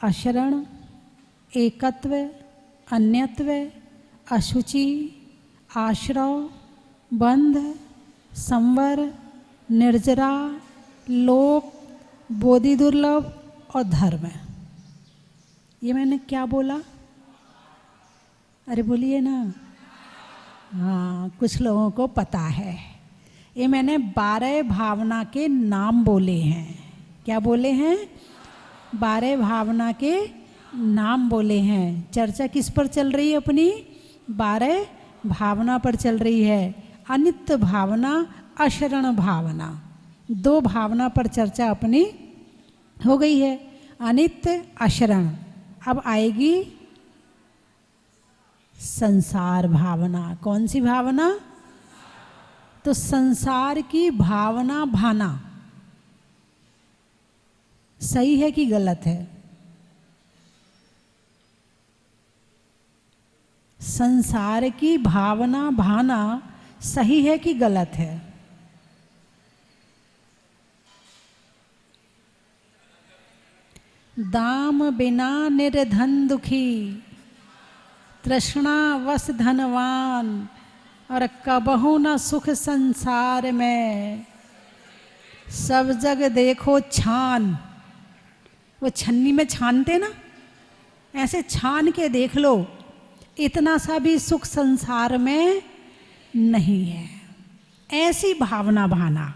अशरण, एकत्व, अन्यत्व, अशुचि, आश्रव, बंध, संवर, निर्जरा, लोक, बोधि दुर्लभ और धर्म। ये मैंने क्या बोला? अरे बोलिए ना। हाँ, कुछ लोगों को पता है। ये मैंने 12 भावना के नाम बोले हैं। क्या बोले हैं? 12 भावना के नाम बोले हैं। चर्चा किस पर चल रही है अपनी? 12 भावना पर चल रही है। अनित्य भावना, अशरण भावना, 2 भावना पर चर्चा अपनी हो गई है। अनित्य, अशरण। अब आएगी संसार भावना। कौन सी भावना? तो संसार की भावना भाना सही है कि गलत है? संसार की भावना भाना सही है कि गलत है? दाम बिना निर्धन दुखी, तृष्णा वश धनवान, और कबहु न सुख संसार में, सब जग देखो छान। वो छन्नी में छानते ना, ऐसे छान के देख लो, इतना सा भी सुख संसार में नहीं है। ऐसी भावना भाना।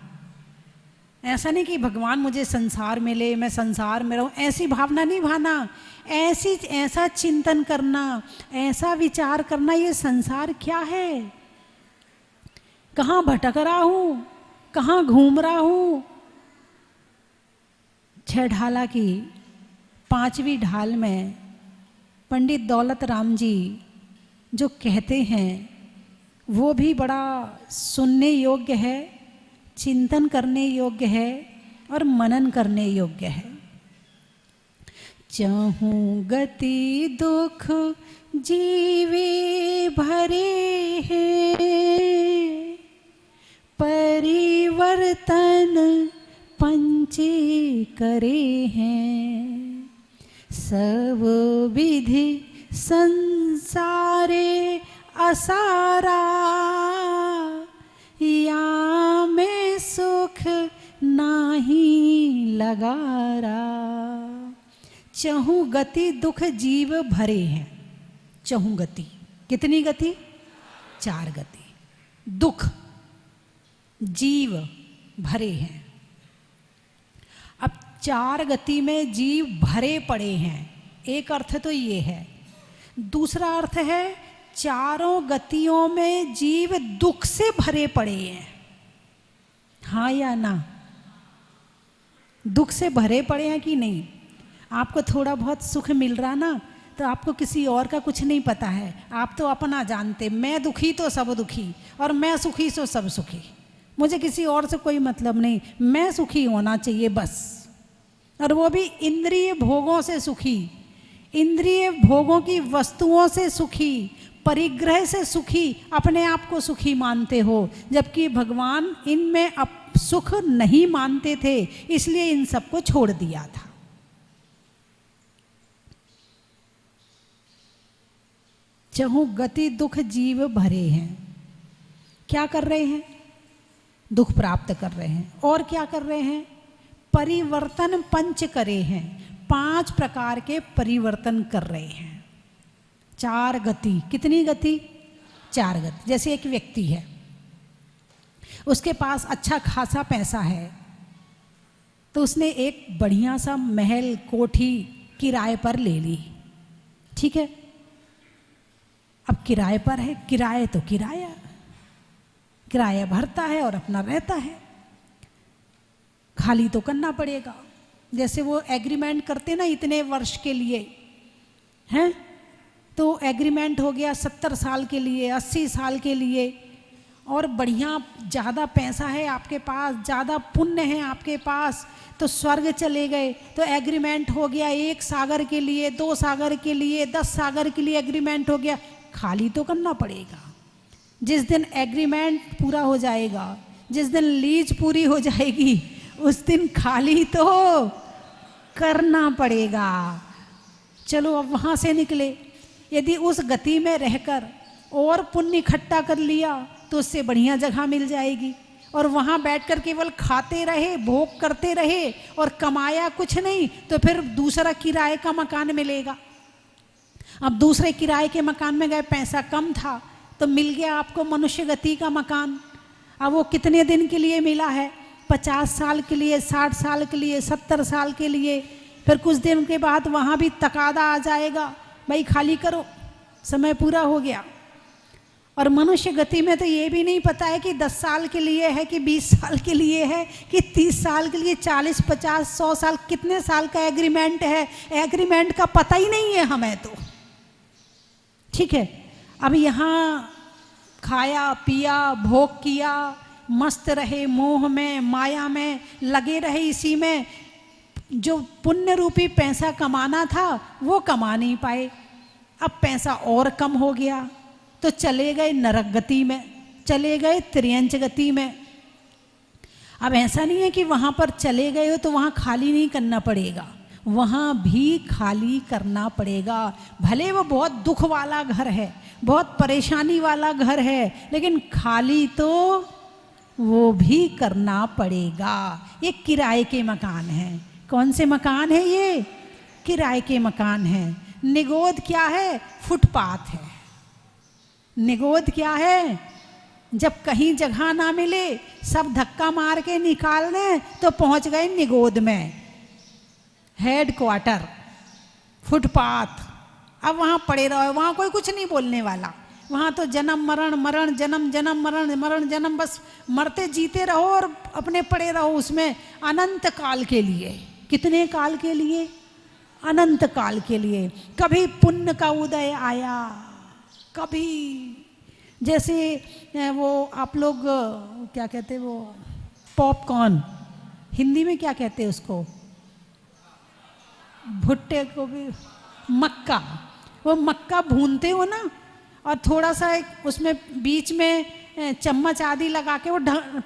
ऐसा नहीं कि भगवान मुझे संसार में ले, मैं संसार में रहूं, ऐसी भावना नहीं भाना। ऐसा चिंतन करना, ऐसा विचार करना, ये संसार क्या है, कहाँ भटक रहा हूँ, कहाँ घूम रहा हूँ। 6 ढाला की 5वीं ढाल में पंडित दौलत राम जी जो कहते हैं वो भी बड़ा सुनने योग्य है, चिंतन करने योग्य है और मनन करने योग्य है। चहूँ गति दुख जीवे भरे हैं, परिवर्तन पंचे करे हैं, सब विधि संसारे असारा, या में सुख नाही लगारा। चहु गति दुख जीव भरे हैं। चहु गति, कितनी गति? 4 गति। दुख जीव भरे हैं। अब 4 गति में जीव भरे पड़े हैं, एक अर्थ तो ये है। दूसरा अर्थ है चारों गतियों में जीव दुख से भरे पड़े हैं। हाँ या ना? दुख से भरे पड़े हैं कि नहीं? आपको थोड़ा बहुत सुख मिल रहा ना, तो आपको किसी और का कुछ नहीं पता है, आप तो अपना जानते, मैं दुखी तो सब दुखी और मैं सुखी तो सब सुखी, मुझे किसी और से कोई मतलब नहीं, मैं सुखी होना चाहिए बस। और वो भी इंद्रिय भोगों से सुखी, इंद्रिय भोगों की वस्तुओं से सुखी, परिग्रह से सुखी, अपने आप को सुखी मानते हो, जबकि भगवान इनमें अब सुख नहीं मानते थे, इसलिए इन सबको छोड़ दिया था। चहु गति दुख जीव भरे हैं। क्या कर रहे हैं? दुख प्राप्त कर रहे हैं। और क्या कर रहे हैं? परिवर्तन पंच करे हैं, 5 प्रकार के परिवर्तन कर रहे हैं। 4 गति। कितनी गति? 4 गति। जैसे एक व्यक्ति है, उसके पास अच्छा खासा पैसा है, तो उसने एक बढ़िया सा महल कोठी किराए पर ले ली। ठीक है, अब किराए पर है, किराए तो किराया भरता है और अपना रहता है, खाली तो करना पड़ेगा। जैसे वो एग्रीमेंट करते ना इतने वर्ष के लिए, हैं, तो एग्रीमेंट हो गया 70 साल के लिए, 80 साल के लिए, और बढ़िया ज़्यादा पैसा है आपके पास, ज़्यादा पुण्य है आपके पास, तो स्वर्ग चले गए। तो एग्रीमेंट हो गया 1 सागर के लिए, 2 सागर के लिए, 10 सागर के लिए एग्रीमेंट हो गया, खाली तो करना पड़ेगा। जिस दिन एग्रीमेंट पूरा हो जाएगा, जिस दिन लीज पूरी हो जाएगी, उस दिन खाली तो करना पड़ेगा। चलो अब वहाँ से निकले। यदि उस गति में रहकर और पुण्य इकट्ठा कर लिया तो उससे बढ़िया जगह मिल जाएगी, और वहाँ बैठकर केवल खाते रहे, भोग करते रहे और कमाया कुछ नहीं, तो फिर दूसरा किराए का मकान मिलेगा। अब दूसरे किराए के मकान में गए, पैसा कम था तो मिल गया आपको मनुष्य गति का मकान। अब वो कितने दिन के लिए मिला है? 50 साल के लिए, 60 साल के लिए, 70 साल के लिए। फिर कुछ दिन के बाद वहाँ भी तकादा आ जाएगा, भाई खाली करो, समय पूरा हो गया। और मनुष्य गति में तो ये भी नहीं पता है कि 10 साल के लिए है कि 20 साल के लिए है कि 30 साल के लिए, 40, 50, 100 साल, कितने साल का एग्रीमेंट है, एग्रीमेंट का पता ही नहीं है हमें तो। ठीक है, अब यहाँ खाया पिया, भोग किया, मस्त रहे, मोह में, माया में लगे रहे, इसी में जो पुण्य रूपी पैसा कमाना था वो कमा नहीं पाए। अब पैसा और कम हो गया तो चले गए नरक गति में, चले गए त्रियंच गति में। अब ऐसा नहीं है कि वहाँ पर चले गए हो तो वहाँ खाली नहीं करना पड़ेगा, वहाँ भी खाली करना पड़ेगा। भले वो बहुत दुख वाला घर है, बहुत परेशानी वाला घर है, लेकिन खाली तो वो भी करना पड़ेगा। ये किराए के मकान हैं। कौन से मकान है ये? किराए के मकान हैं। निगोद क्या है? फुटपाथ है। निगोद क्या है? जब कहीं जगह ना मिले, सब धक्का मार के निकाल दें तो पहुंच गए निगोद में, हेड क्वार्टर, फुटपाथ। अब वहाँ पड़े रहो, वहाँ कोई कुछ नहीं बोलने वाला। वहाँ तो जन्म मरण, मरण जन्म, जन्म मरण, मरण जन्म, बस मरते जीते रहो और अपने पड़े रहो उसमें अनंत काल के लिए। कितने काल के लिए? अनंत काल के लिए। कभी पुण्य का उदय आया, कभी जैसे वो आप लोग क्या कहते हैं, वो पॉपकॉर्न, हिंदी में क्या कहते हैं उसको? भुट्टे को भी मक्का, वो मक्का भूनते हो ना, और थोड़ा सा उसमें बीच में चम्मच आदि लगा के वो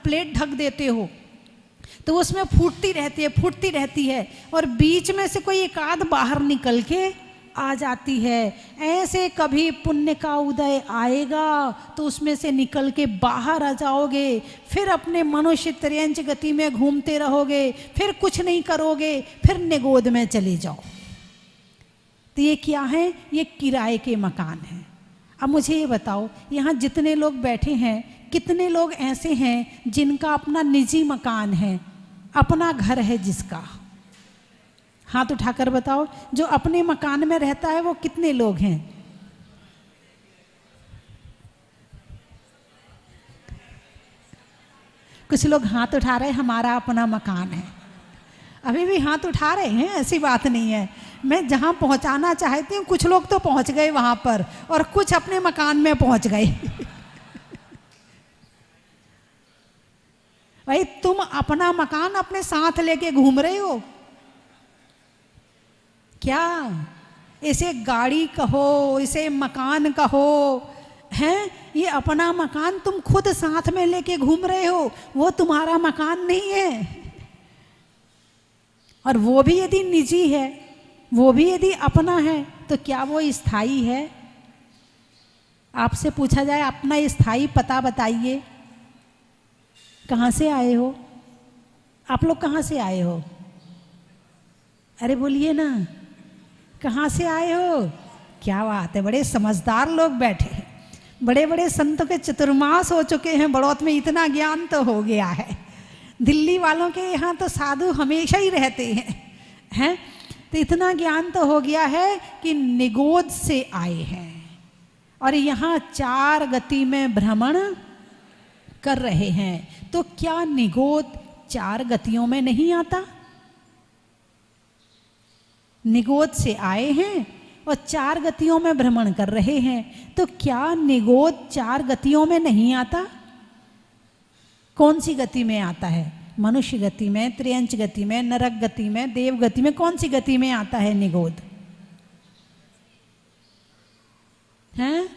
प्लेट ढक देते हो तो उसमें फूटती रहती है, फूटती रहती है, और बीच में से कोई एक आध बाहर निकल के आ जाती है। ऐसे कभी पुण्य का उदय आएगा तो उसमें से निकल के बाहर आ जाओगे, फिर अपने मनुष्य त्रियंच गति में घूमते रहोगे, फिर कुछ नहीं करोगे, फिर निगोद में चले जाओ। तो ये क्या है? ये किराए के मकान हैं। अब मुझे ये बताओ, यहाँ जितने लोग बैठे हैं, कितने लोग ऐसे हैं जिनका अपना निजी मकान है, अपना घर है जिसका? हाथ उठाकर बताओ, जो अपने मकान में रहता है वो कितने लोग हैं? कुछ लोग हाथ उठा रहे, हमारा अपना मकान है। अभी भी हाथ उठा रहे हैं, ऐसी बात नहीं है। मैं जहाँ पहुँचाना चाहती हूँ, कुछ लोग तो पहुँच गए वहाँ पर और कुछ अपने मकान में पहुँच गए। भाई तुम अपना मकान अपने साथ लेके घूम रहे हो क्या? इसे गाड़ी कहो, इसे मकान कहो, हैं? ये अपना मकान तुम खुद साथ में लेके घूम रहे हो, वो तुम्हारा मकान नहीं है। और वो भी यदि निजी है, वो भी यदि अपना है, तो क्या वो स्थायी है? आपसे पूछा जाए अपना स्थायी पता बताइए, कहाँ से आए हो? आप लोग कहाँ से आए हो? अरे बोलिए ना, कहाँ से आए हो? क्या बात है, बड़े समझदार लोग बैठे हैं, बड़े बड़े संतों के चतुर्मास हो चुके हैं, बड़ौत में इतना ज्ञान तो हो गया है। दिल्ली वालों के यहाँ तो साधु हमेशा ही रहते हैं, तो इतना ज्ञान तो हो गया है कि निगोद से आए हैं और यहाँ 4 गति में भ्रमण कर रहे हैं। तो क्या निगोद 4 गतियों में नहीं आता? निगोद से आए हैं और 4 गतियों में भ्रमण कर रहे हैं, तो क्या निगोद 4 गतियों में नहीं आता? कौन सी गति में आता है? मनुष्य गति में, त्रियंच गति में, नरक गति में, देव गति में, कौन सी गति में आता है निगोद? हैं?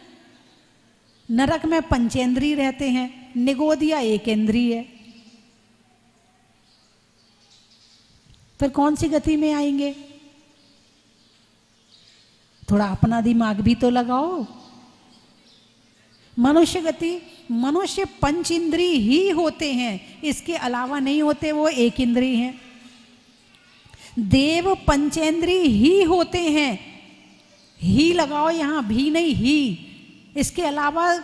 नरक में पंचेंद्रीय रहते हैं, निगोद या एकेंद्रीय? फिर कौन सी गति में आएंगे? थोड़ा अपना दिमाग भी तो लगाओ। मनुष्य गति, मनुष्य पंच इंद्रिय ही होते हैं, इसके अलावा नहीं होते, वो एक इंद्रिय हैं। देव पंचेंद्रिय ही होते हैं, ही लगाओ यहाँ, भी नहीं, ही। इसके अलावा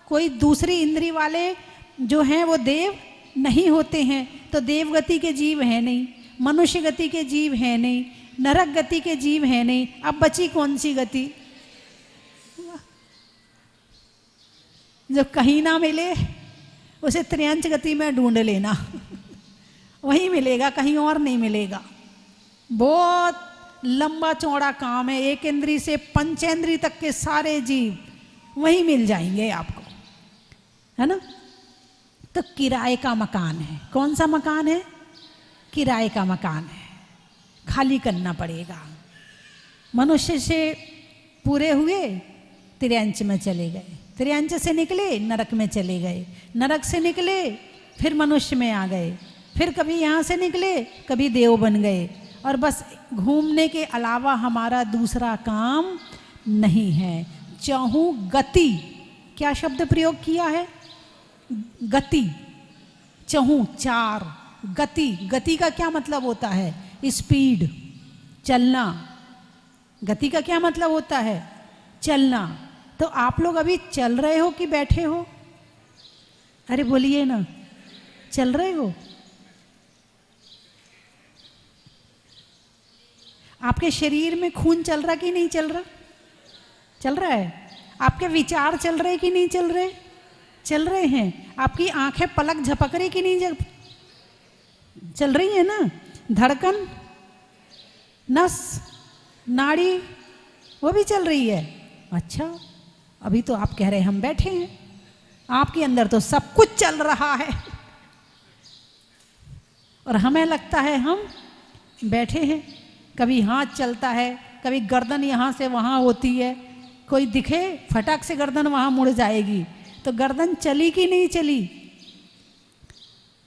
कोई दूसरी इंद्रिय वाले जो हैं वो देव नहीं होते हैं। तो देव गति के जीव हैं नहीं, मनुष्य गति के जीव हैं नहीं, नरक गति के जीव हैं नहीं। अब बची कौन सी गति? जो कहीं ना मिले उसे त्रियंच गति में ढूंढ लेना वहीं मिलेगा, कहीं और नहीं मिलेगा। बहुत लंबा चौड़ा काम है, एक इंद्री से पंचेंद्री तक के सारे जीव वहीं मिल जाएंगे आपको, है ना। तो किराए का मकान है। कौन सा मकान है? किराए का मकान है, खाली करना पड़ेगा। मनुष्य से पूरे हुए, त्रियंच में चले गए, त्रियंच से निकले नरक में चले गए, नरक से निकले फिर मनुष्य में आ गए, फिर कभी यहाँ से निकले कभी देव बन गए। और बस घूमने के अलावा हमारा दूसरा काम नहीं है। चाहूँ गति, क्या शब्द प्रयोग किया है? गति। चाहूँ चार, गति, गति का क्या मतलब होता है? स्पीड, चलना। गति का क्या मतलब होता है? चलना। तो आप लोग अभी चल रहे हो कि बैठे हो? अरे बोलिए ना, चल रहे हो? आपके शरीर में खून चल रहा कि नहीं चल रहा? चल रहा है। आपके विचार चल रहे कि नहीं चल रहे? चल रहे हैं। आपकी आंखें पलक झपक रही कि नहीं चल रही है ना? धड़कन, नस, नाड़ी वो भी चल रही है। अच्छा, अभी तो आप कह रहे हैं हम बैठे हैं, आपके अंदर तो सब कुछ चल रहा है और हमें लगता है हम बैठे हैं। कभी हाथ चलता है, कभी गर्दन यहाँ से वहाँ होती है, कोई दिखे फटाक से गर्दन वहाँ मुड़ जाएगी। तो गर्दन चली कि नहीं चली?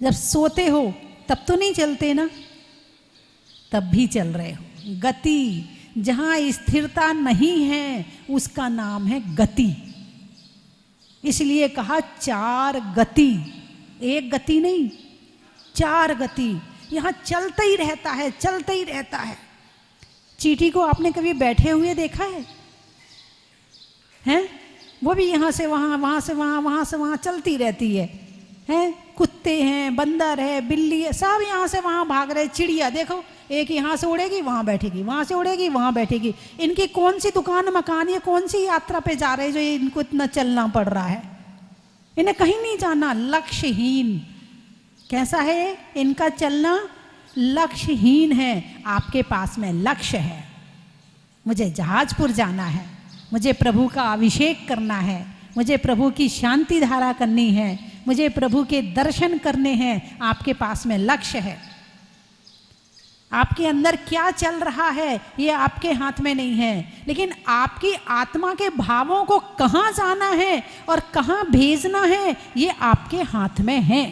जब सोते हो तब तो नहीं चलते ना, तब भी चल रहे हो। गति, जहाँ स्थिरता नहीं है उसका नाम है गति। इसलिए कहा चार गति, एक गति नहीं, चार गति। यहाँ चलता ही रहता है, चलता ही रहता है। चींटी को आपने कभी बैठे हुए देखा है? हैं? वो भी यहाँ से वहाँ, वहाँ से वहाँ, वहाँ से वहाँ चलती रहती है। हैं? कुत्ते हैं, बंदर है, बिल्ली है, सब यहाँ से वहाँ भाग रहे। चिड़िया देखो, एक यहाँ से उड़ेगी वहाँ बैठेगी, वहाँ से उड़ेगी वहाँ बैठेगी। इनकी कौन सी दुकान मकान, ये कौन सी यात्रा पे जा रहे हैं जो इनको इतना चलना पड़ रहा है? इन्हें कहीं नहीं जाना, लक्ष्यहीन। कैसा है इनका चलना? लक्ष्यहीन है। आपके पास में लक्ष्य है, मुझे जहाजपुर जाना है, मुझे प्रभु का अभिषेक करना है, मुझे प्रभु की शांति धारा करनी है, मुझे प्रभु के दर्शन करने हैं। आपके पास में लक्ष्य है। आपके अंदर क्या चल रहा है ये आपके हाथ में नहीं है, लेकिन आपकी आत्मा के भावों को कहाँ जाना है और कहाँ भेजना है ये आपके हाथ में है।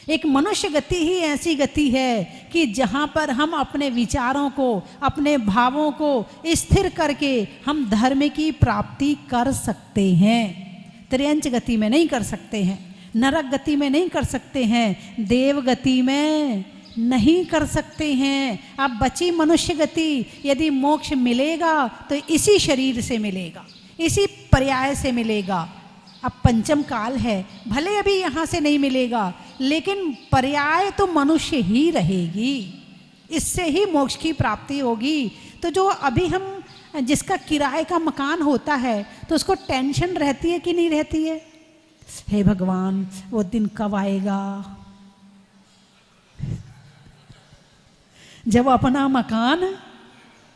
एक मनुष्य गति ही ऐसी गति है कि जहाँ पर हम अपने विचारों को, अपने भावों को स्थिर करके हम धर्म की प्राप्ति कर सकते हैं। त्रियंच गति में नहीं कर सकते हैं, नरक गति में नहीं कर सकते हैं, देव गति में नहीं कर सकते हैं। अब बची मनुष्य गति, यदि मोक्ष मिलेगा तो इसी शरीर से मिलेगा, इसी पर्याय से मिलेगा। अब पंचम काल है, भले अभी यहाँ से नहीं मिलेगा, लेकिन पर्याय तो मनुष्य ही रहेगी, इससे ही मोक्ष की प्राप्ति होगी। तो जो अभी हम, जिसका किराए का मकान होता है तो उसको टेंशन रहती है कि नहीं रहती है? हे भगवान, वो दिन कब आएगा जब अपना मकान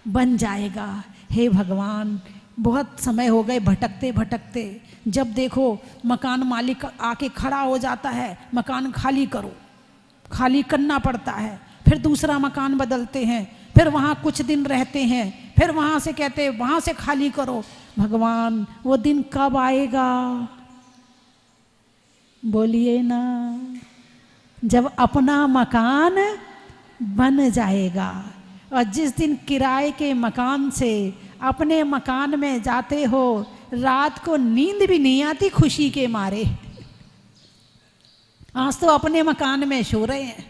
बन जाएगा। हे भगवान, बहुत समय हो गए भटकते भटकते, जब देखो मकान मालिक आके खड़ा हो जाता है, मकान खाली करो, खाली करना पड़ता है, फिर दूसरा मकान बदलते हैं, फिर वहाँ कुछ दिन रहते हैं, फिर वहाँ से कहते हैं वहाँ से खाली करो। भगवान, वो दिन कब आएगा? बोलिए ना, जब अपना मकान बन जाएगा। और जिस दिन किराए के मकान से अपने मकान में जाते हो, रात को नींद भी नहीं आती खुशी के मारे। आज तो अपने मकान में सो रहे हैं,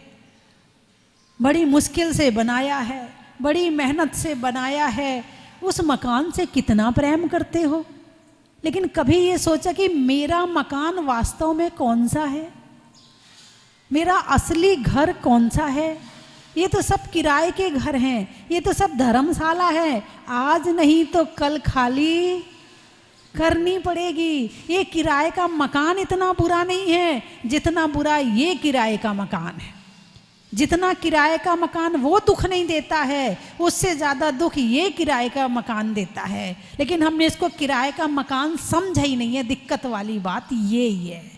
बड़ी मुश्किल से बनाया है, बड़ी मेहनत से बनाया है, उस मकान से कितना प्रेम करते हो, लेकिन कभी ये सोचा कि मेरा मकान वास्तव में कौन सा है, मेरा असली घर कौन सा है? ये तो सब किराए के घर हैं, ये तो सब धर्मशाला है, आज नहीं तो कल खाली करनी पड़ेगी। ये किराए का मकान इतना बुरा नहीं है जितना बुरा ये किराए का मकान है। जितना किराए का मकान वो दुख नहीं देता है, उससे ज़्यादा दुख ये किराए का मकान देता है। लेकिन हमने इसको किराए का मकान समझा ही नहीं है। दिक्कत वाली बात ये ही है।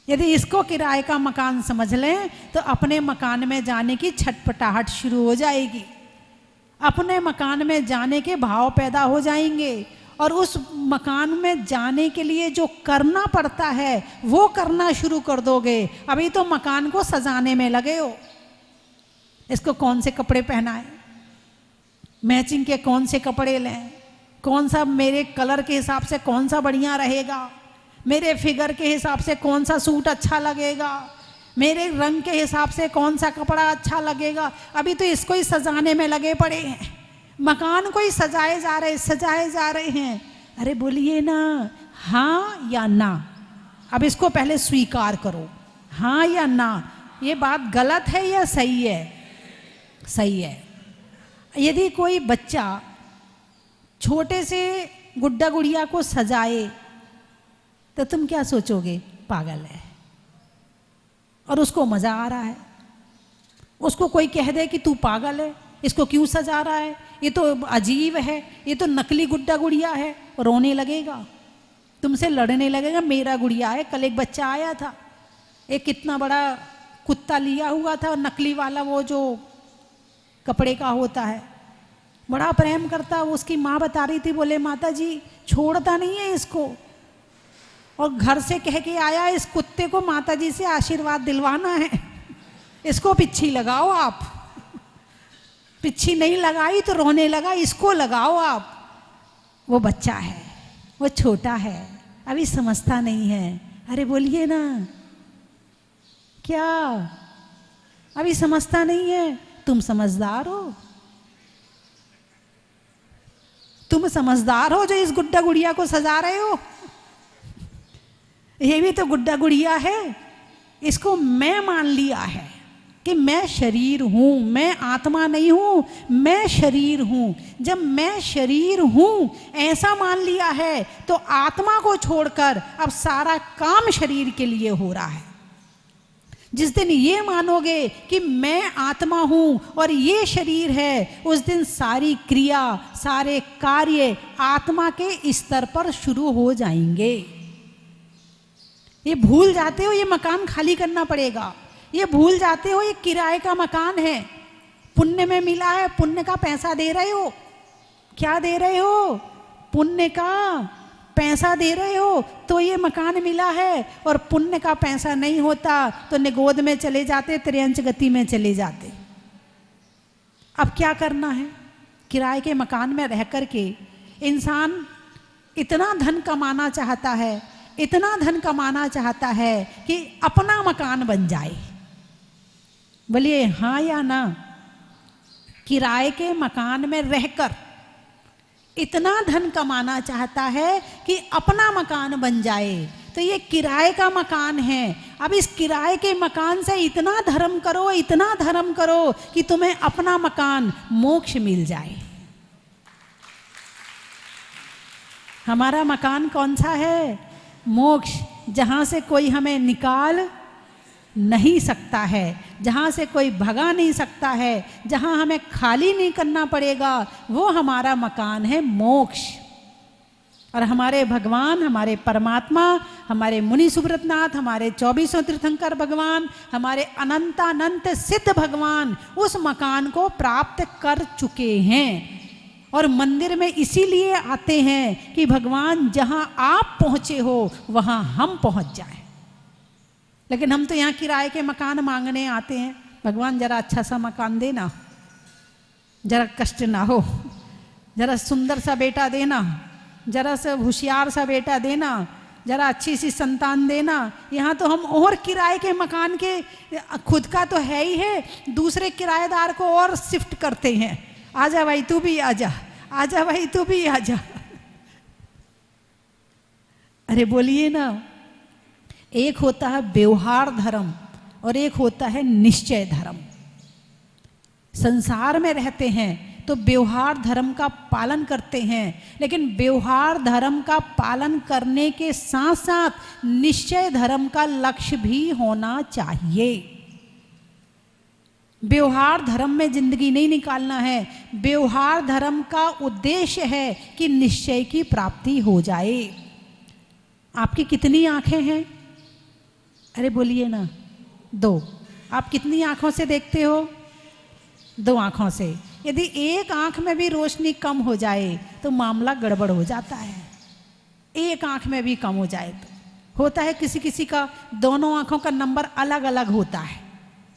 यदि इसको किराए का मकान समझ लें तो अपने मकान में जाने की छटपटाहट शुरू हो जाएगी, अपने मकान में जाने के भाव पैदा हो जाएंगे, और उस मकान में जाने के लिए जो करना पड़ता है वो करना शुरू कर दोगे। अभी तो मकान को सजाने में लगे हो, इसको कौन से कपड़े पहनाएं, मैचिंग के कौन से कपड़े लें, कौन सा मेरे कलर के हिसाब से कौन सा बढ़िया रहेगा, मेरे फिगर के हिसाब से कौन सा सूट अच्छा लगेगा, मेरे रंग के हिसाब से कौन सा कपड़ा अच्छा लगेगा। अभी तो इसको ही सजाने में लगे पड़े हैं, मकान को ही सजाए जा रहे हैं। अरे बोलिए ना, हाँ या ना? अब इसको पहले स्वीकार करो, हाँ या ना, ये बात गलत है या सही है? सही है। यदि कोई बच्चा छोटे से गुड्डा गुड़िया को सजाए तो तुम क्या सोचोगे? पागल है। और उसको मजा आ रहा है। उसको कोई कह दे कि तू पागल है, इसको क्यों सजा रहा है, ये तो अजीब है, ये तो नकली गुड्डा गुड़िया है, रोने लगेगा, तुमसे लड़ने लगेगा। मेरा गुड़िया है। कल एक बच्चा आया था, एक कितना बड़ा कुत्ता लिया हुआ था, नकली वाला, वो जो कपड़े का होता है, बड़ा प्रेम करता। उसकी माँ बता रही थी, बोले माता जी छोड़ता नहीं है इसको, और घर से कह के आया इस कुत्ते को माता जी से आशीर्वाद दिलवाना है, इसको पिच्छी लगाओ आप। पिच्छी नहीं लगाई तो रोने लगा, इसको लगाओ आप। वो बच्चा है, वो छोटा है, अभी समझता नहीं है। अरे बोलिए ना, क्या अभी समझता नहीं है? तुम समझदार हो, तुम समझदार हो जो इस गुड्डा गुड़िया को सजा रहे हो। ये भी तो गुड्डा गुड़िया है, इसको मैं मान लिया है कि मैं शरीर हूं, मैं आत्मा नहीं हूं, मैं शरीर हूं। जब मैं शरीर हूं ऐसा मान लिया है तो आत्मा को छोड़कर अब सारा काम शरीर के लिए हो रहा है। जिस दिन ये मानोगे कि मैं आत्मा हूं और ये शरीर है, उस दिन सारी क्रिया, सारे कार्य आत्मा के स्तर पर शुरू हो जाएंगे। ये भूल जाते हो ये मकान खाली करना पड़ेगा, ये भूल जाते हो ये किराए का मकान है, पुण्य में मिला है, पुण्य का पैसा दे रहे हो। क्या दे रहे हो? पुण्य का पैसा दे रहे हो तो ये मकान मिला है, और पुण्य का पैसा नहीं होता तो निगोद में चले जाते, त्रियंच गति में चले जाते। अब क्या करना है? किराए के मकान में रह कर के इंसान इतना धन कमाना चाहता है, इतना धन कमाना चाहता है कि अपना मकान बन जाए। बोलिए हाँ या ना? किराए के मकान में रहकर इतना धन कमाना चाहता है कि अपना मकान बन जाए। तो ये किराए का मकान है। अब इस किराए के मकान से इतना धर्म करो, इतना धर्म करो कि तुम्हें अपना मकान मोक्ष मिल जाए। हमारा मकान कौन सा है? मोक्ष, जहाँ से कोई हमें निकाल नहीं सकता है, जहाँ से कोई भगा नहीं सकता है, जहाँ हमें खाली नहीं करना पड़ेगा, वो हमारा मकान है मोक्ष। और हमारे भगवान, हमारे परमात्मा, हमारे मुनि सुब्रतनाथ, हमारे 24 तीर्थंकर भगवान, हमारे अनंतानंत सिद्ध भगवान उस मकान को प्राप्त कर चुके हैं। और मंदिर में इसीलिए आते हैं कि भगवान जहाँ आप पहुँचे हो वहाँ हम पहुँच जाएं। लेकिन हम तो यहाँ किराए के मकान मांगने आते हैं, भगवान जरा अच्छा सा मकान देना, जरा कष्ट ना हो, जरा सुंदर सा बेटा देना, जरा सा होशियार सा बेटा देना, जरा अच्छी सी संतान देना। यहाँ तो हम और किराए के मकान के, खुद का तो है ही है, दूसरे किराएदार को और शिफ्ट करते हैं। आजा भाई तू भी आजा, आजा भाई तू भी आजा। अरे बोलिए ना, एक होता है व्यवहार धर्म और एक होता है निश्चय धर्म। संसार में रहते हैं तो व्यवहार धर्म का पालन करते हैं, लेकिन व्यवहार धर्म का पालन करने के साथ साथ निश्चय धर्म का लक्ष्य भी होना चाहिए। व्यवहार धर्म में जिंदगी नहीं निकालना है, व्यवहार धर्म का उद्देश्य है कि निश्चय की प्राप्ति हो जाए। आपकी कितनी आंखें हैं? अरे बोलिए ना, 2। आप कितनी आंखों से देखते हो? 2 आंखों से। यदि एक आंख में भी रोशनी कम हो जाए तो मामला गड़बड़ हो जाता है। एक आंख में भी कम हो जाए तो होता है, किसी किसी का दोनों आंखों का नंबर अलग अलग होता है,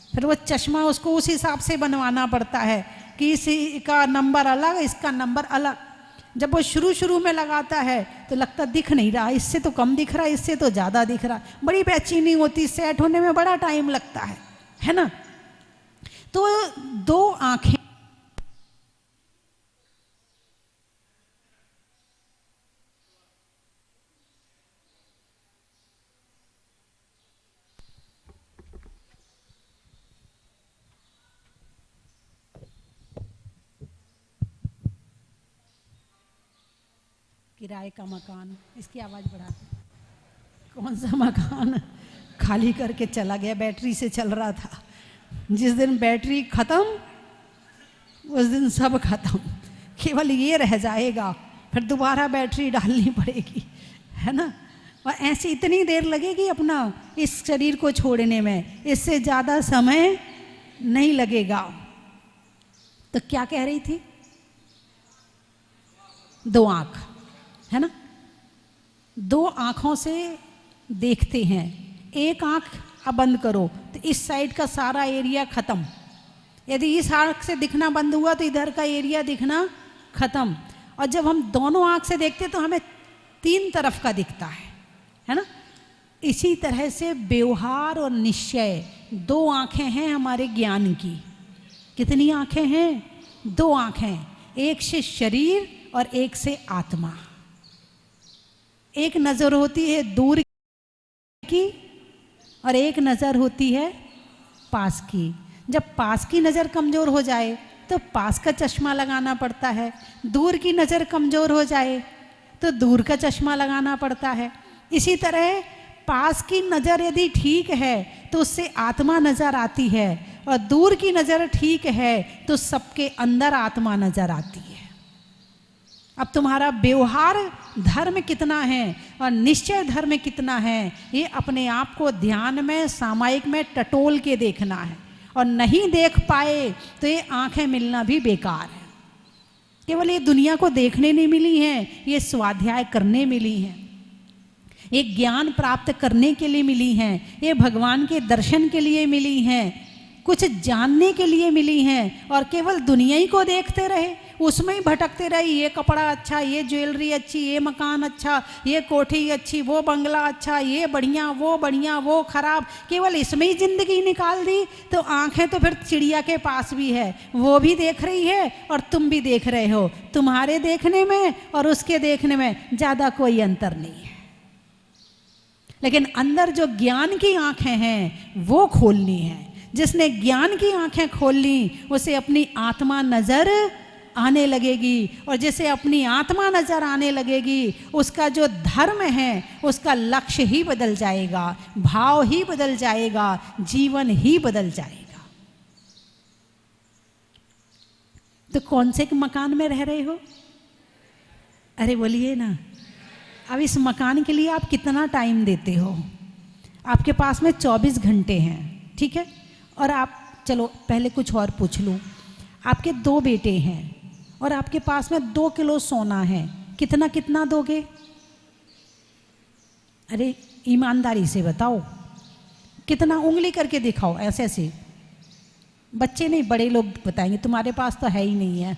फिर वो चश्मा उसको उस हिसाब से बनवाना पड़ता है कि इसी का नंबर अलग, इसका नंबर अलग। जब वो शुरू में लगाता है तो लगता दिख नहीं रहा, इससे तो कम दिख रहा, इससे तो ज़्यादा दिख रहा। बड़ी बेचैनी होती, सेट होने में बड़ा टाइम लगता है ना। तो 2 आंखें किराए का मकान, इसकी आवाज़ बढ़ा। कौन सा मकान खाली करके चला गया, बैटरी से चल रहा था। जिस दिन बैटरी खत्म उस दिन सब खत्म, केवल ये रह जाएगा, फिर दोबारा बैटरी डालनी पड़ेगी, है ना। और ऐसे इतनी देर लगेगी अपना इस शरीर को छोड़ने में, इससे ज़्यादा समय नहीं लगेगा। तो क्या कह रही थी? 2 आँख, है ना। 2 आँखों से देखते हैं। एक आँख अब बंद करो तो इस साइड का सारा एरिया खत्म। यदि इस आँख से दिखना बंद हुआ तो इधर का एरिया दिखना खत्म। और जब हम दोनों आँख से देखते तो हमें 3 तरफ का दिखता है ना। इसी तरह से व्यवहार और निश्चय 2 आँखें हैं हमारे ज्ञान की। कितनी आँखें हैं? 2 आँखें, एक से शरीर और एक से आत्मा। एक नज़र होती है दूर की और एक नज़र होती है पास की। जब पास की नज़र कमज़ोर हो जाए तो पास का चश्मा लगाना पड़ता है, दूर की नज़र कमज़ोर हो जाए तो दूर का चश्मा लगाना पड़ता है। इसी तरह पास की नज़र यदि ठीक है तो उससे आत्मा नज़र आती है, और दूर की नज़र ठीक है तो सबके अंदर आत्मा नज़र आती है। अब तुम्हारा व्यवहार धर्म कितना है और निश्चय धर्म कितना है, ये अपने आप को ध्यान में सामायिक में टटोल के देखना है। और नहीं देख पाए तो ये आंखें मिलना भी बेकार है। केवल ये दुनिया को देखने नहीं मिली हैं, ये स्वाध्याय करने मिली हैं, ये ज्ञान प्राप्त करने के लिए मिली हैं, ये भगवान के दर्शन के लिए मिली हैं, कुछ जानने के लिए मिली हैं। और केवल दुनिया ही को देखते रहे, उसमें ही भटकते रहे, ये कपड़ा अच्छा, ये ज्वेलरी अच्छी, ये मकान अच्छा, ये कोठी अच्छी, वो बंगला अच्छा, ये बढ़िया, वो खराब, केवल इसमें ही जिंदगी निकाल दी। तो आंखें तो फिर चिड़िया के पास भी है, वो भी देख रही है और तुम भी देख रहे हो। तुम्हारे देखने में और उसके देखने में ज़्यादा कोई अंतर नहीं है। लेकिन अंदर जो ज्ञान की आंखें हैं वो खोलनी है। जिसने ज्ञान की आंखें खोल ली उसे अपनी आत्मा नजर आने लगेगी, और जिसे अपनी आत्मा नजर आने लगेगी उसका जो धर्म है उसका लक्ष्य ही बदल जाएगा, भाव ही बदल जाएगा, जीवन ही बदल जाएगा। तो कौन से मकान में रह रहे हो? अरे बोलिए ना। अब इस मकान के लिए आप कितना टाइम देते हो? आपके पास में 24 घंटे हैं, ठीक है। और आप, चलो पहले कुछ और पूछ लूँ। आपके 2 बेटे हैं और आपके पास में 2 किलो सोना है, कितना कितना दोगे? अरे ईमानदारी से बताओ, कितना? उंगली करके दिखाओ, ऐसे ऐसे। बच्चे नहीं, बड़े लोग बताएंगे, तुम्हारे पास तो है ही नहीं है।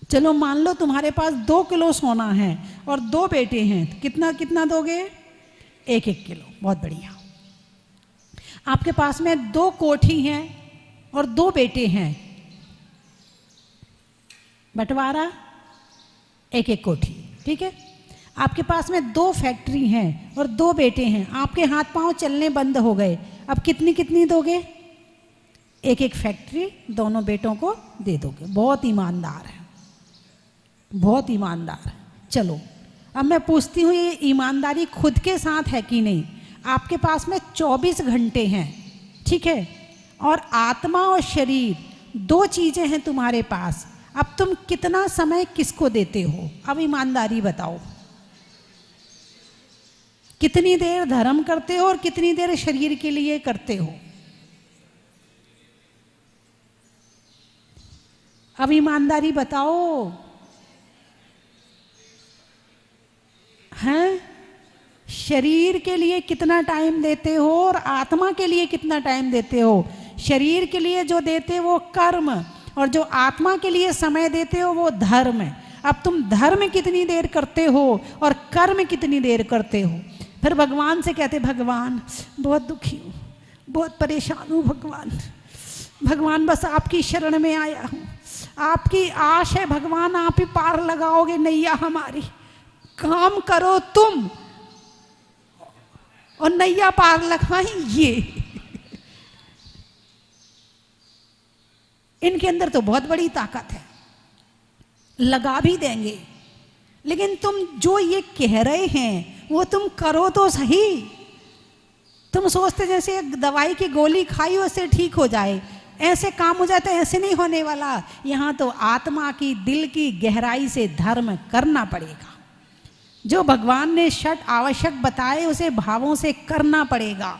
चलो मान लो तुम्हारे पास 2 किलो सोना है और 2 बेटे हैं, तो कितना कितना दोगे? 1-1 किलो। बहुत बढ़िया। आपके पास में 2 कोठी हैं और 2 बेटे हैं, बंटवारा 1-1 कोठी, ठीक है। आपके पास में 2 फैक्ट्री हैं और 2 बेटे हैं, आपके हाथ पांव चलने बंद हो गए, अब कितनी कितनी दोगे? 1-1 फैक्ट्री दोनों बेटों को दे दोगे। बहुत ईमानदार है, बहुत ईमानदार। चलो अब मैं पूछती हूँ, ये ईमानदारी खुद के साथ है कि नहीं? आपके पास में 24 घंटे हैं, ठीक है, और आत्मा और शरीर 2 चीजें हैं तुम्हारे पास। अब तुम कितना समय किसको देते हो? अब ईमानदारी बताओ, कितनी देर धर्म करते हो और कितनी देर शरीर के लिए करते हो? अब ईमानदारी बताओ। हैं? शरीर के लिए कितना टाइम देते हो और आत्मा के लिए कितना टाइम देते हो? शरीर के लिए जो देते हो वो कर्म, और जो आत्मा के लिए समय देते हो वो धर्म है। अब तुम धर्म कितनी देर करते हो और कर्म कितनी देर करते हो? फिर भगवान से कहते, भगवान बहुत दुखी हूँ, बहुत परेशान हूँ, भगवान बस आपकी शरण में आया हूँ, आपकी आश है भगवान, आप ही पार लगाओगे नैया हमारी, काम करो तुम और नैया पार लगाएंगे। इनके अंदर तो बहुत बड़ी ताकत है, लगा भी देंगे, लेकिन तुम जो ये कह रहे हैं वो तुम करो तो सही। तुम सोचते जैसे एक दवाई की गोली खाई उससे ठीक हो जाए, ऐसे काम हो जाता है, ऐसे नहीं होने वाला। यहाँ तो आत्मा की, दिल की गहराई से धर्म करना पड़ेगा। जो भगवान ने 6 आवश्यक बताए उसे भावों से करना पड़ेगा।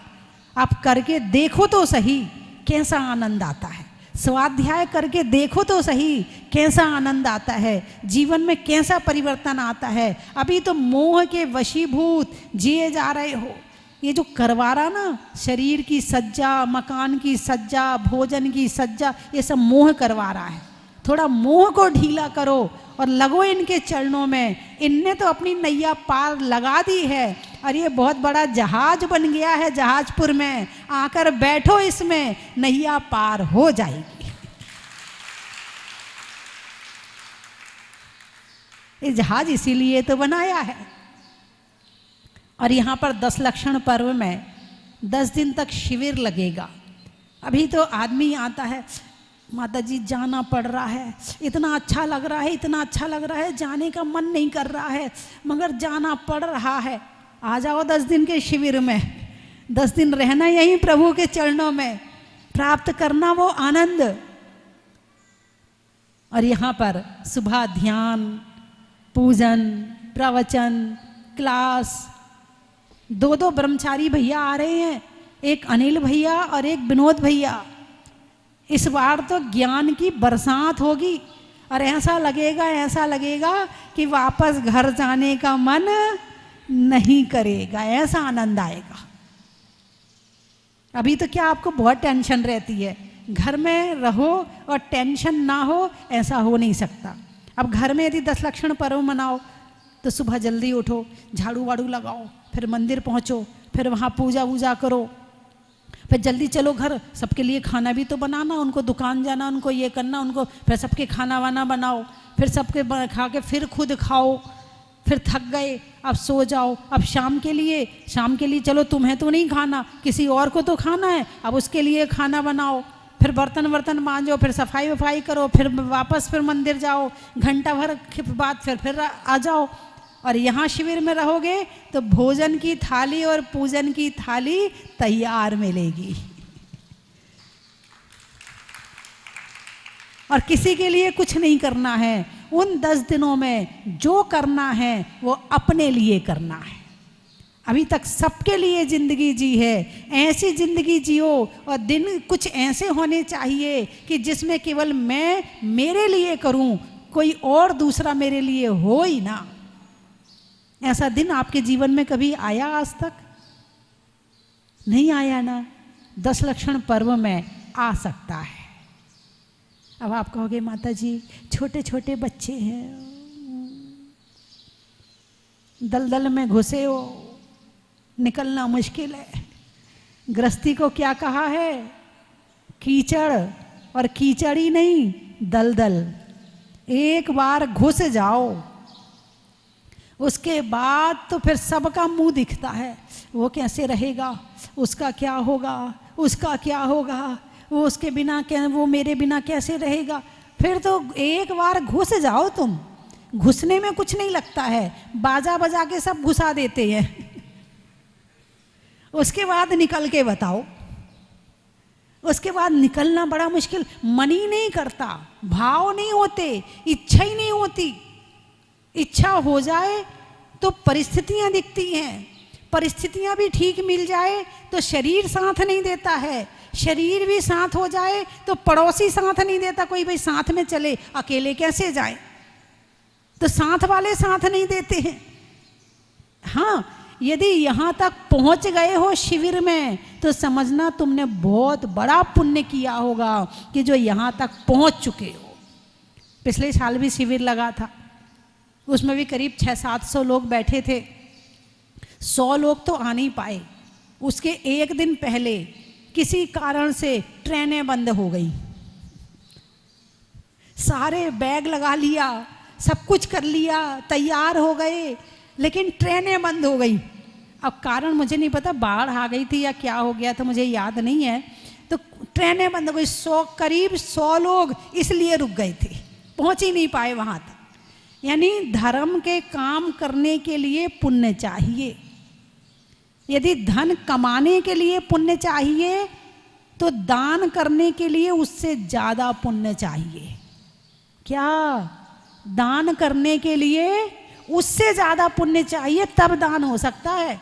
आप करके देखो तो सही कैसा आनंद आता है, स्वाध्याय करके देखो तो सही कैसा आनंद आता है, जीवन में कैसा परिवर्तन आता है। अभी तो मोह के वशीभूत जिए जा रहे हो। ये जो करवा रहा ना, शरीर की सज्जा, मकान की सज्जा, भोजन की सज्जा, ये सब मोह करवा रहा है। थोड़ा मोह को ढीला करो और लगो इनके चरणों में। इनने तो अपनी नैया पार लगा दी है और ये बहुत बड़ा जहाज बन गया है जहाजपुर में, आकर बैठो इसमें, नैया पार हो जाएगी। ये जहाज इसीलिए तो बनाया है। और यहाँ पर 10 लक्षण पर्व में 10 दिन तक शिविर लगेगा। अभी तो आदमी आता है, माता जी जाना पड़ रहा है, इतना अच्छा लग रहा है, इतना अच्छा लग रहा है, जाने का मन नहीं कर रहा है, मगर जाना पड़ रहा है। आ जाओ 10 दिन के शिविर में, 10 दिन रहना यहीं प्रभु के चरणों में, प्राप्त करना वो आनंद। और यहाँ पर सुबह ध्यान, पूजन, प्रवचन, क्लास, 2 ब्रह्मचारी भैया आ रहे हैं, एक अनिल भैया और एक विनोद भैया। इस बार तो ज्ञान की बरसात होगी और ऐसा लगेगा कि वापस घर जाने का मन नहीं करेगा, ऐसा आनंद आएगा। अभी तो क्या आपको बहुत टेंशन रहती है, घर में रहो और टेंशन ना हो, ऐसा हो नहीं सकता। अब घर में यदि 10 लक्षण पर्व मनाओ तो सुबह जल्दी उठो, झाड़ू वाड़ू लगाओ, फिर मंदिर पहुँचो, फिर वहाँ पूजा वूजा करो, फिर जल्दी चलो घर, सबके लिए खाना भी तो बनाना, उनको दुकान जाना, उनको ये करना, उनको फिर सबके खाना वाना बनाओ, फिर सबके खा के फिर खुद खाओ, फिर थक गए अब सो जाओ। अब शाम के लिए चलो तुम्हें तो नहीं खाना, किसी और को तो खाना है, अब उसके लिए खाना बनाओ, फिर बर्तन मांजो, फिर सफाई वफाई करो, फिर वापस फिर मंदिर जाओ, घंटा भर के बाद फिर आ जाओ। और यहाँ शिविर में रहोगे तो भोजन की थाली और पूजन की थाली तैयार मिलेगी। और किसी के लिए कुछ नहीं करना है। उन 10 दिनों में जो करना है वो अपने लिए करना है। अभी तक सबके लिए जिंदगी जी है, ऐसी जिंदगी जियो। और दिन कुछ ऐसे होने चाहिए कि जिसमें केवल मैं मेरे लिए करूं, कोई और दूसरा मेरे लिए हो ही ना। ऐसा दिन आपके जीवन में कभी आया? आज तक नहीं आया ना। 10 लक्षण पर्व में आ सकता है। अब आप कहोगे माता जी छोटे छोटे बच्चे हैं, दलदल में घुसे हो, निकलना मुश्किल है। गृहस्थी को क्या कहा है? कीचड़, और कीचड़ ही नहीं, दलदल। एक बार घुस जाओ उसके बाद तो फिर सबका मुंह दिखता है। वो कैसे रहेगा, उसका क्या होगा, उसका क्या होगा, वो उसके बिना क्या, वो मेरे बिना कैसे रहेगा। फिर तो एक बार घुस जाओ तुम, घुसने में कुछ नहीं लगता है, बाजा बजा के सब घुसा देते हैं। उसके बाद निकल के बताओ, उसके बाद निकलना बड़ा मुश्किल। मन ही नहीं करता, भाव नहीं होते, इच्छा ही नहीं होती। इच्छा हो जाए तो परिस्थितियां दिखती हैं, परिस्थितियां भी ठीक मिल जाए तो शरीर साथ नहीं देता है, शरीर भी साथ हो जाए तो पड़ोसी साथ नहीं देता। कोई भाई साथ में चले, अकेले कैसे जाए, तो साथ वाले साथ नहीं देते हैं। हाँ, यदि यहाँ तक पहुँच गए हो शिविर में तो समझना तुमने बहुत बड़ा पुण्य किया होगा कि जो यहाँ तक पहुँच चुके हो। पिछले साल भी शिविर लगा था, उसमें भी करीब 600-700 लोग बैठे थे। 100 लोग तो आ नहीं पाए। उसके एक दिन पहले किसी कारण से ट्रेनें बंद हो गई, सारे बैग लगा लिया, सब कुछ कर लिया, तैयार हो गए, लेकिन ट्रेनें बंद हो गई। अब कारण मुझे नहीं पता, बाढ़ आ गई थी या क्या हो गया था, मुझे याद नहीं है। तो ट्रेनें बंद हो गई। करीब 100 लोग इसलिए रुक गए थे, पहुंच ही नहीं पाए वहां तक। यानी धर्म के काम करने के लिए पुण्य चाहिए। यदि धन कमाने के लिए पुण्य चाहिए तो दान करने के लिए उससे ज्यादा पुण्य चाहिए। क्या? दान करने के लिए उससे ज्यादा पुण्य चाहिए, तब दान हो सकता है।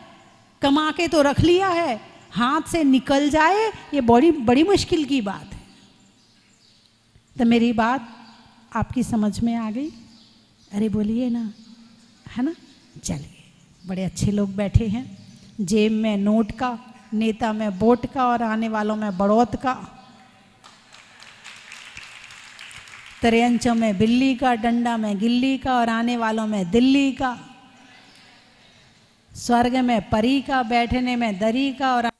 कमा के तो रख लिया है, हाथ से निकल जाए ये बड़ी बड़ी मुश्किल की बात है। तो मेरी बात आपकी समझ में आ गई? अरे बोलिए ना, है ना? चलिए, बड़े अच्छे लोग बैठे हैं। जेब में नोट का, नेता में वोट का और आने वालों में बड़ौत का, त्रियंचों में बिल्ली का, डंडा में गिल्ली का और आने वालों में दिल्ली का, स्वर्ग में परी का, बैठने में दरी का और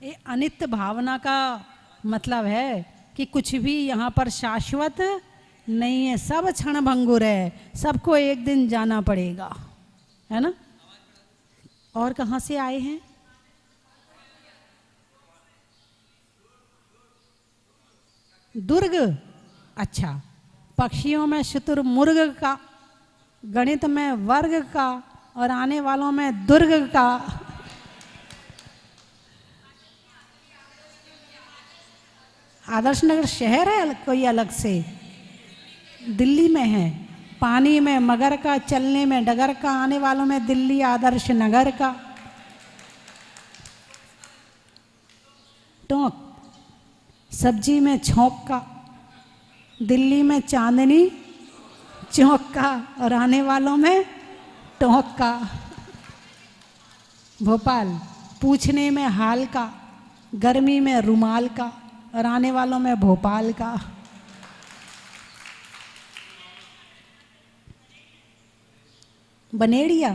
ये अनित्य भावना का मतलब है कि कुछ भी यहाँ पर शाश्वत नहीं है, सब क्षण भंगुर है, सबको एक दिन जाना पड़ेगा, है ना? और कहाँ से आए हैं? दुर्ग। अच्छा, पक्षियों में शुतुरमुर्ग का, गणित में वर्ग का और आने वालों में दुर्ग का। आदर्श नगर शहर है कोई अलग से? दिल्ली में है। पानी में मगर का, चलने में डगर का, आने वालों में दिल्ली आदर्श नगर का। टोंक, सब्जी में छौंक का, दिल्ली में चांदनी चौक का और आने वालों में टोंक का। भोपाल, पूछने में हाल का, गर्मी में रुमाल का और आने वालों में भोपाल का। बनेड़िया,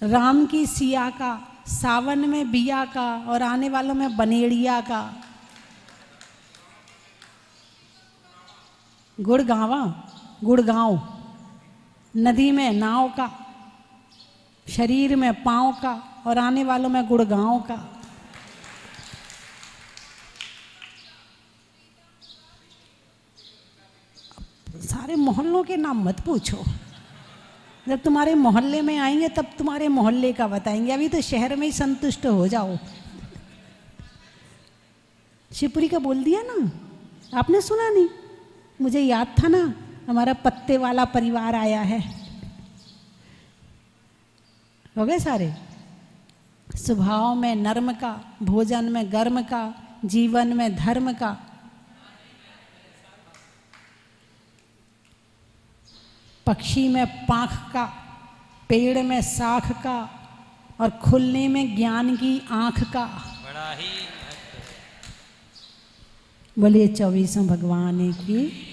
राम की सिया का, सावन में बिया का और आने वालों में बनेड़िया का। गुड़गांवा, गुड़गांव, नदी में नाव का, शरीर में पाँव का और आने वालों में गुड़गांव का। सारे मोहल्लों के नाम मत पूछो, जब तुम्हारे मोहल्ले में आएंगे तब तुम्हारे मोहल्ले का बताएंगे। अभी तो शहर में ही संतुष्ट हो जाओ। शिवपुरी का बोल दिया ना, आपने सुना नहीं? मुझे याद था ना, हमारा पत्ते वाला परिवार आया है। हो गए सारे? स्वभाव में नर्म का, भोजन में गर्म का, जीवन में धर्म का। पक्षी में पाँख का, पेड़ में शाख का, और खुलने में ज्ञान की आँख का। बड़ा ही बोलिए 24वें भगवान की।